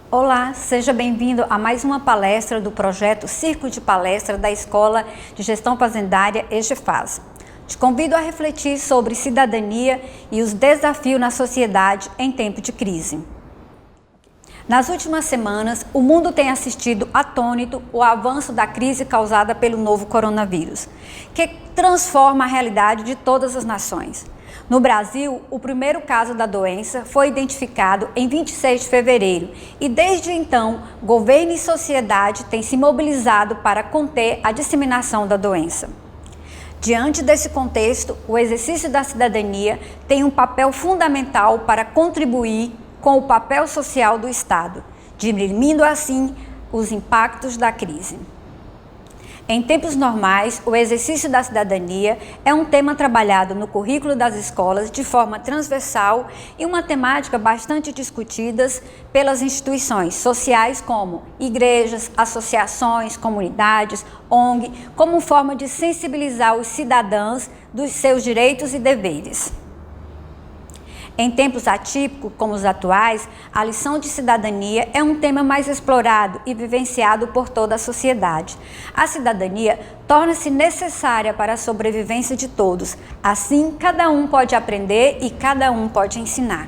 Olá, seja bem-vindo a mais uma palestra do projeto Círculo de Palestra da Escola de Gestão Fazendária EGFAS. Te convido a refletir sobre cidadania e os desafios na sociedade em tempo de crise. Nas últimas semanas, o mundo tem assistido atônito o avanço da crise causada pelo novo coronavírus, que transforma a realidade de todas as nações. No Brasil, o primeiro caso da doença foi identificado em 26 de fevereiro e, desde então, governo e sociedade têm se mobilizado para conter a disseminação da doença. Diante desse contexto, o exercício da cidadania tem um papel fundamental para contribuir com o papel social do Estado, diminuindo assim os impactos da crise. Em tempos normais, o exercício da cidadania é um tema trabalhado no currículo das escolas de forma transversal e uma temática bastante discutida pelas instituições sociais como igrejas, associações, comunidades, ONG, como forma de sensibilizar os cidadãos dos seus direitos e deveres. Em tempos atípicos, como os atuais, a lição de cidadania é um tema mais explorado e vivenciado por toda a sociedade. A cidadania torna-se necessária para a sobrevivência de todos. Assim, cada um pode aprender e cada um pode ensinar.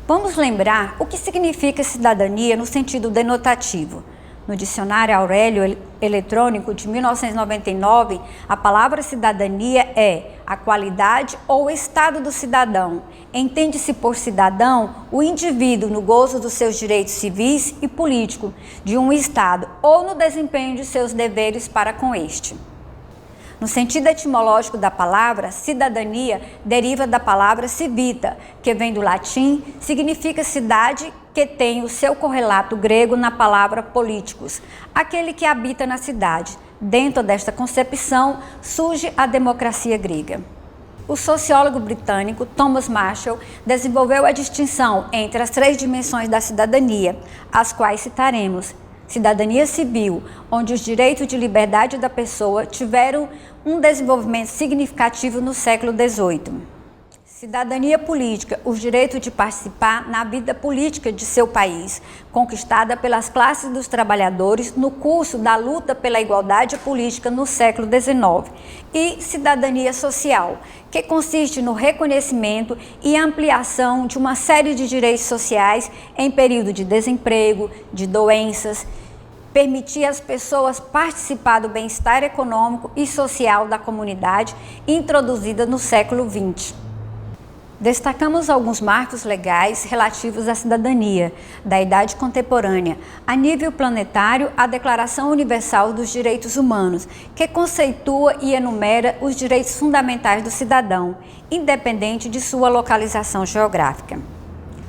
Vamos lembrar o que significa cidadania no sentido denotativo. No dicionário Aurélio Eletrônico de 1999, a palavra cidadania é a qualidade ou estado do cidadão. Entende-se por cidadão o indivíduo no gozo dos seus direitos civis e políticos de um Estado ou no desempenho de seus deveres para com este. No sentido etimológico da palavra, cidadania deriva da palavra civita, que vem do latim, significa cidade que tem o seu correlato grego na palavra politicus, aquele que habita na cidade. Dentro desta concepção surge a democracia grega. O sociólogo britânico Thomas Marshall desenvolveu a distinção entre as três dimensões da cidadania, as quais citaremos. Cidadania civil, onde os direitos de liberdade da pessoa tiveram um desenvolvimento significativo no século XVIII. Cidadania política, os direitos de participar na vida política de seu país, conquistada pelas classes dos trabalhadores no curso da luta pela igualdade política no século XIX. E cidadania social, que consiste no reconhecimento e ampliação de uma série de direitos sociais em período de desemprego, de doenças, permitir às pessoas participar do bem-estar econômico e social da comunidade introduzida no século XX. Destacamos alguns marcos legais relativos à cidadania da Idade Contemporânea. A nível planetário, a Declaração Universal dos Direitos Humanos, que conceitua e enumera os direitos fundamentais do cidadão, independente de sua localização geográfica.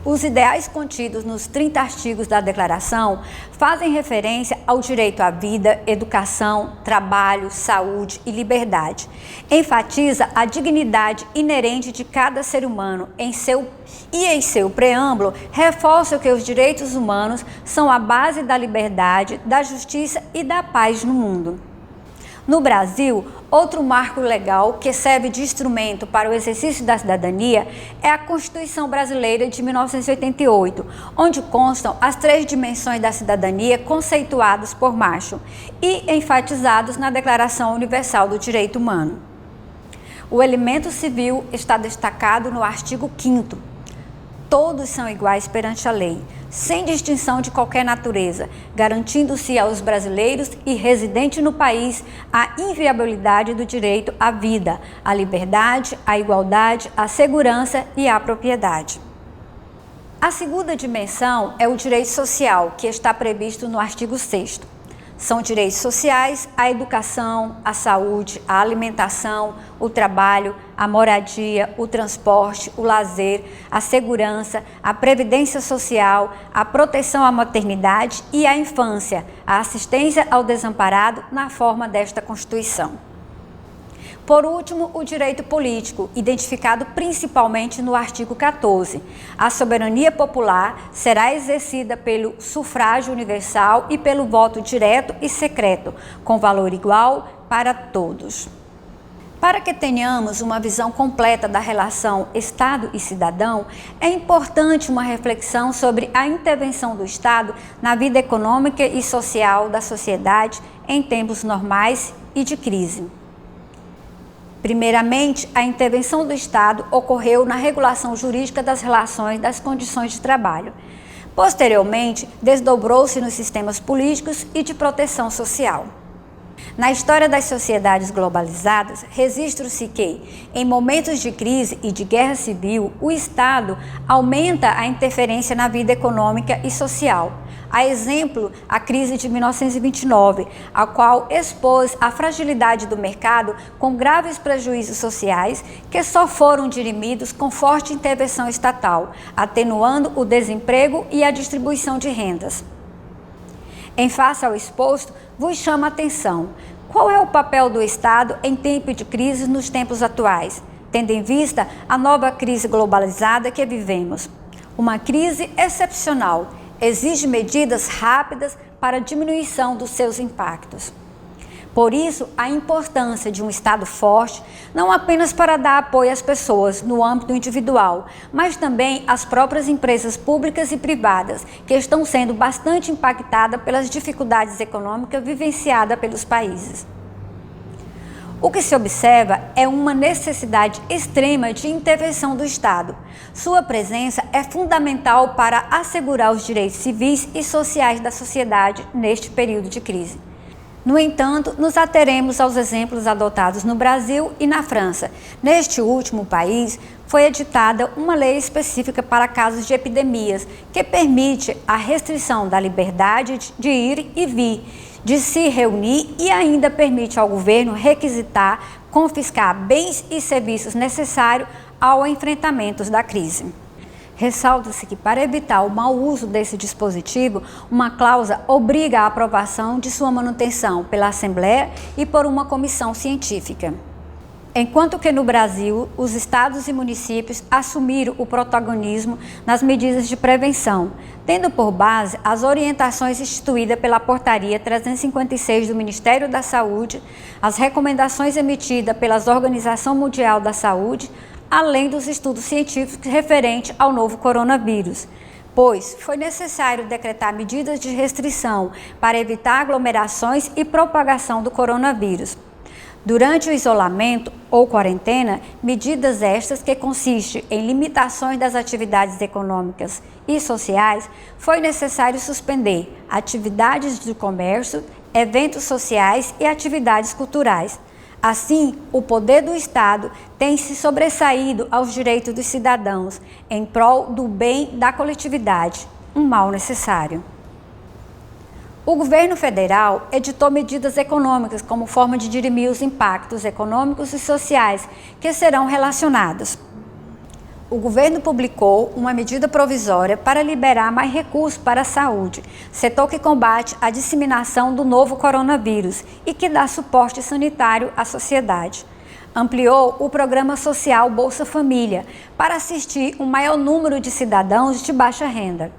Os ideais contidos nos 30 artigos da Declaração fazem referência ao direito à vida, educação, trabalho, saúde e liberdade. Enfatiza a dignidade inerente de cada ser humano em seu preâmbulo, reforça que os direitos humanos são a base da liberdade, da justiça e da paz no mundo. No Brasil, outro marco legal que serve de instrumento para o exercício da cidadania é a Constituição Brasileira de 1988, onde constam as três dimensões da cidadania conceituadas por Marshall e enfatizados na Declaração Universal do Direito Humano. O elemento civil está destacado no artigo 5º. Todos são iguais perante a lei, sem distinção de qualquer natureza, garantindo-se aos brasileiros e residentes no país a inviolabilidade do direito à vida, à liberdade, à igualdade, à segurança e à propriedade. A segunda dimensão é o direito social, que está previsto no artigo 6º. São direitos sociais a educação, a saúde, a alimentação, o trabalho, a moradia, o transporte, o lazer, a segurança, a previdência social, a proteção à maternidade e à infância, a assistência ao desamparado na forma desta Constituição. Por último, o direito político, identificado principalmente no artigo 14. A soberania popular será exercida pelo sufrágio universal e pelo voto direto e secreto, com valor igual para todos. Para que tenhamos uma visão completa da relação Estado e cidadão, é importante uma reflexão sobre a intervenção do Estado na vida econômica e social da sociedade em tempos normais e de crise. Primeiramente, a intervenção do Estado ocorreu na regulação jurídica das relações das condições de trabalho. Posteriormente, desdobrou-se nos sistemas políticos e de proteção social. Na história das sociedades globalizadas, registra-se que, em momentos de crise e de guerra civil, o Estado aumenta a interferência na vida econômica e social. A exemplo, a crise de 1929, a qual expôs a fragilidade do mercado com graves prejuízos sociais que só foram dirimidos com forte intervenção estatal, atenuando o desemprego e a distribuição de rendas. Em face ao exposto, vos chamo a atenção. Qual é o papel do Estado em tempo de crise nos tempos atuais, tendo em vista a nova crise globalizada que vivemos? Uma crise excepcional, exige medidas rápidas para a diminuição dos seus impactos. Por isso, a importância de um Estado forte, não apenas para dar apoio às pessoas no âmbito individual, mas também às próprias empresas públicas e privadas, que estão sendo bastante impactadas pelas dificuldades econômicas vivenciadas pelos países. O que se observa é uma necessidade extrema de intervenção do Estado. Sua presença é fundamental para assegurar os direitos civis e sociais da sociedade neste período de crise. No entanto, nos ateremos aos exemplos adotados no Brasil e na França. Neste último país, foi editada uma lei específica para casos de epidemias, que permite a restrição da liberdade de ir e vir, de se reunir e ainda permite ao governo requisitar, confiscar bens e serviços necessários ao enfrentamento da crise. Ressalta-se que, para evitar o mau uso desse dispositivo, uma cláusula obriga a aprovação de sua manutenção pela Assembleia e por uma comissão científica. Enquanto que no Brasil, os estados e municípios assumiram o protagonismo nas medidas de prevenção, tendo por base as orientações instituídas pela Portaria 356 do Ministério da Saúde, as recomendações emitidas pela Organização Mundial da Saúde, além dos estudos científicos referentes ao novo coronavírus, pois foi necessário decretar medidas de restrição para evitar aglomerações e propagação do coronavírus. Durante o isolamento ou quarentena, medidas estas que consistem em limitações das atividades econômicas e sociais, foi necessário suspender atividades de comércio, eventos sociais e atividades culturais. Assim, o poder do Estado tem se sobressaído aos direitos dos cidadãos em prol do bem da coletividade, um mal necessário. O governo federal editou medidas econômicas como forma de dirimir os impactos econômicos e sociais que serão relacionados. O governo publicou uma medida provisória para liberar mais recursos para a saúde, setor que combate a disseminação do novo coronavírus e que dá suporte sanitário à sociedade. Ampliou o programa social Bolsa Família para assistir um maior número de cidadãos de baixa renda.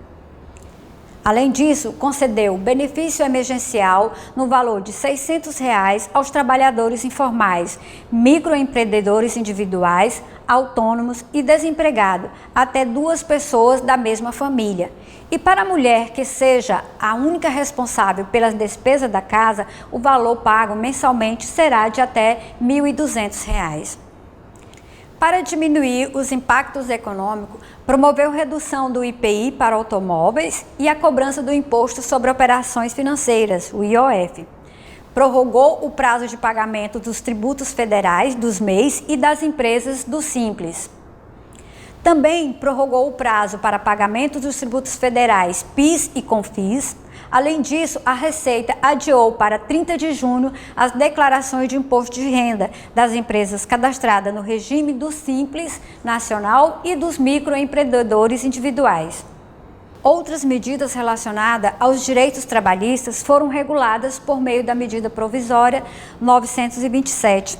Além disso, concedeu benefício emergencial no valor de R$ 600 aos trabalhadores informais, microempreendedores individuais, autônomos e desempregados, até 2 pessoas da mesma família. E para a mulher que seja a única responsável pelas despesas da casa, o valor pago mensalmente será de até R$ 1.200. Para diminuir os impactos econômicos, promoveu redução do IPI para automóveis e a cobrança do Imposto sobre Operações Financeiras, o IOF. Prorrogou o prazo de pagamento dos tributos federais, dos MEIs e das empresas do Simples. Também prorrogou o prazo para pagamento dos tributos federais PIS e CONFIS. Além disso, a Receita adiou para 30 de junho as declarações de imposto de renda das empresas cadastradas no regime do Simples Nacional e dos microempreendedores individuais. Outras medidas relacionadas aos direitos trabalhistas foram reguladas por meio da medida provisória 927.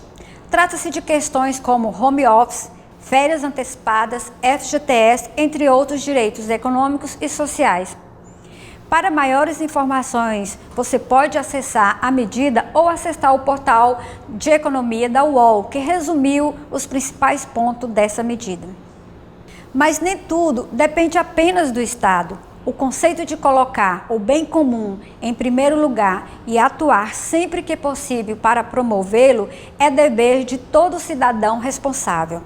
Trata-se de questões como home office, férias antecipadas, FGTS, entre outros direitos econômicos e sociais. Para maiores informações, você pode acessar a medida ou acessar o portal de economia da UOL, que resumiu os principais pontos dessa medida. Mas nem tudo depende apenas do Estado. O conceito de colocar o bem comum em primeiro lugar e atuar sempre que possível para promovê-lo é dever de todo cidadão responsável.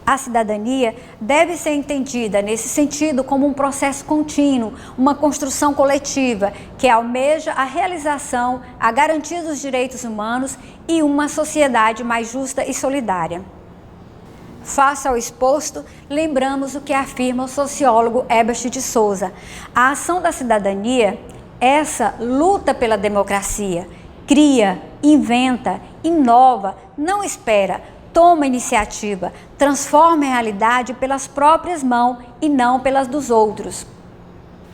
A cidadania deve ser entendida nesse sentido como um processo contínuo, uma construção coletiva que almeja a realização, a garantia dos direitos humanos e uma sociedade mais justa e solidária. Face ao exposto, lembramos o que afirma o sociólogo Herbert de Souza. A ação da cidadania, essa luta pela democracia, cria, inventa, inova, não espera, toma iniciativa, transforma a realidade pelas próprias mãos e não pelas dos outros.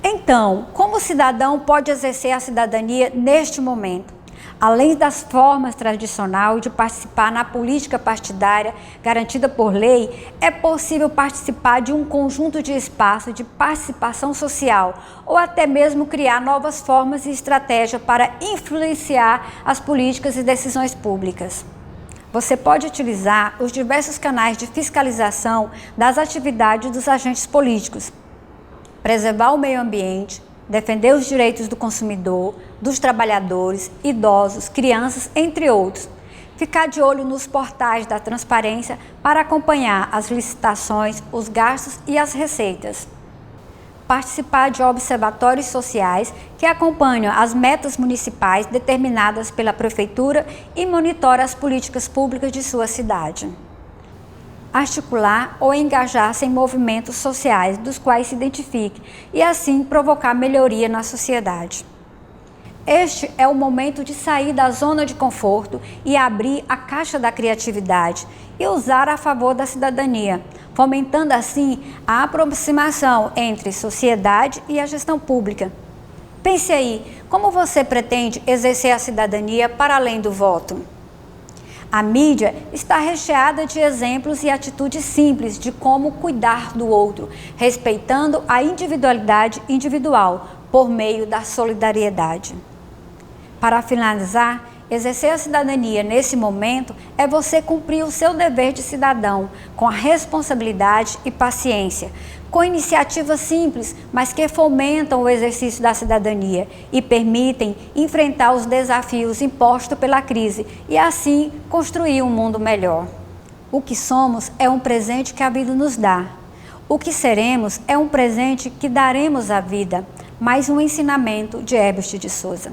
Então, como o cidadão pode exercer a cidadania neste momento? Além das formas tradicionais de participar na política partidária garantida por lei, é possível participar de um conjunto de espaços de participação social ou até mesmo criar novas formas e estratégias para influenciar as políticas e decisões públicas. Você pode utilizar os diversos canais de fiscalização das atividades dos agentes políticos, preservar o meio ambiente, defender os direitos do consumidor, dos trabalhadores, idosos, crianças, entre outros. Ficar de olho nos portais da transparência para acompanhar as licitações, os gastos e as receitas. Participar de observatórios sociais que acompanham as metas municipais determinadas pela prefeitura e monitoram as políticas públicas de sua cidade. Articular ou engajar-se em movimentos sociais dos quais se identifique e assim provocar melhoria na sociedade. Este é o momento de sair da zona de conforto e abrir a caixa da criatividade e usar a favor da cidadania, fomentando assim a aproximação entre sociedade e a gestão pública. Pense aí, como você pretende exercer a cidadania para além do voto? A mídia está recheada de exemplos e atitudes simples de como cuidar do outro, respeitando a individualidade individual por meio da solidariedade. Para finalizar, exercer a cidadania nesse momento é você cumprir o seu dever de cidadão com a responsabilidade e paciência, com iniciativas simples, mas que fomentam o exercício da cidadania e permitem enfrentar os desafios impostos pela crise e assim construir um mundo melhor. O que somos é um presente que a vida nos dá. O que seremos é um presente que daremos à vida. Mais um ensinamento de Herbert de Souza.